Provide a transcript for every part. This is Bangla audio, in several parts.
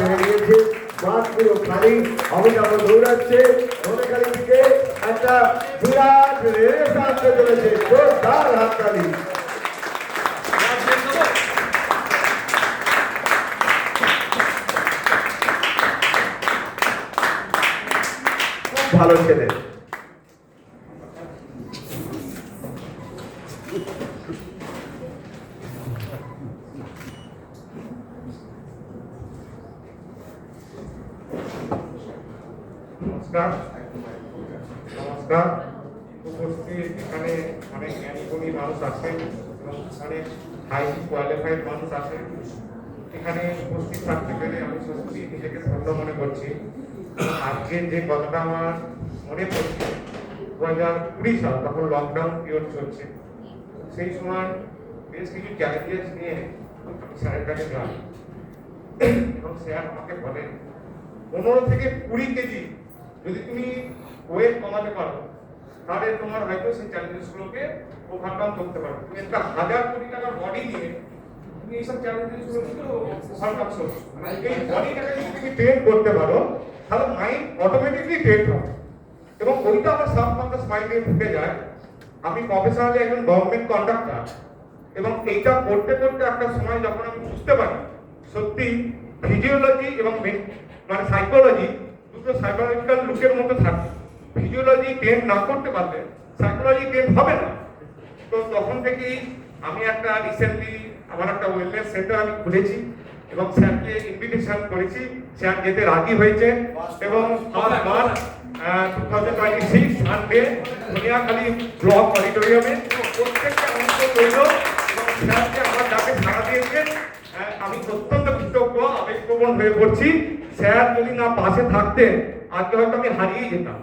ছেড়ে দিয়েছে, মাঠ পুরো খালি, অমিতাভ দৌড়াচ্ছে, ধনেখালি থেকে একটা বিরাট রেস আসতে চলেছে, জোরদার হাততালি। খুব ভালো ছেলে। নমস্কার, উপস্থিত এখানে অনেক জ্ঞানী মানুষ আছেন এবং অনেক হাইলি কোয়ালিফাইড মানুষ আছেন। এখানে উপস্থিত থাকতে পেরে আমি সত্যি নিজেকে ধন্য মনে করছি। আজকে যে কথাটা আমার মনে পড়ছে, 2020 সাল, তখন লকডাউন পিরিয়ড চলছে। সেই সময় বেশ কিছু চ্যালেঞ্জেস নিয়ে আমি স্যারের কাছে যাই এবং স্যার আমাকে বলেন 15 থেকে 20 কেজি যদি তুমি ওয়েট কমাতে পারো তাহলে তোমার হয়তো সেই চ্যালেঞ্জেসগুলোকে ওভারকাম করতে পারো। তুমি একটা 1000 কোটি টাকার বডি নিয়ে তুমি এইসব চ্যালেঞ্জেসগুলো ওভারকাম করো। এই বডিটাকে যদি তুমি ট্রেন করতে পারো তাহলে মাইন্ড অটোমেটিকলি ট্রেন হবে এবং ওইটা আমার সাবকনশিয়াস মাইন্ডে ঢুকে যায়। আমি প্রফেশনালি একজন গভর্নমেন্ট কন্ডাক্টর এবং এইটা করতে করতে একটা সময় যখন আমি বুঝতে পারি সত্যি ফিজিওলজি এবং মানে সাইকোলজি দুটো সাইকোলজিক্যাল লুকের মধ্যে থাকে। ফিজিওলজি ট্রেন না করতে পারলে সাইকোলজি ট্রেন হবে না। তো তখন থেকেই আমি একটা রিসেন্টলি আমার একটা ওয়েলনেস সেন্টার আমি খুলেছি এবং স্যারকে ইনভিটেশন করেছি। স্যার যেতে রাজি হয়েছে এবং 2026 সানডে সোনিয়াখালী ব্লক অডিটোরিয়ামে প্রত্যেকটা অংশ রইল এবং স্যারকে আমার ডাকে সাড়া দিয়েছে। আমি অত্যন্ত কৃতজ্ঞ, আবেগপ্রবণ হয়ে পড়ছি। স্যার যদি না পাশে থাকতেন আজকে হয়তো আমি হারিয়ে যেতাম।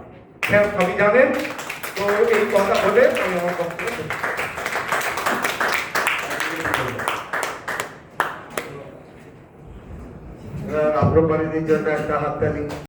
স্যার সবই জানেন। তো এই কথা বলে আমি আমার বক্তব্য আম্রপালির জন্য একটা হাততালি।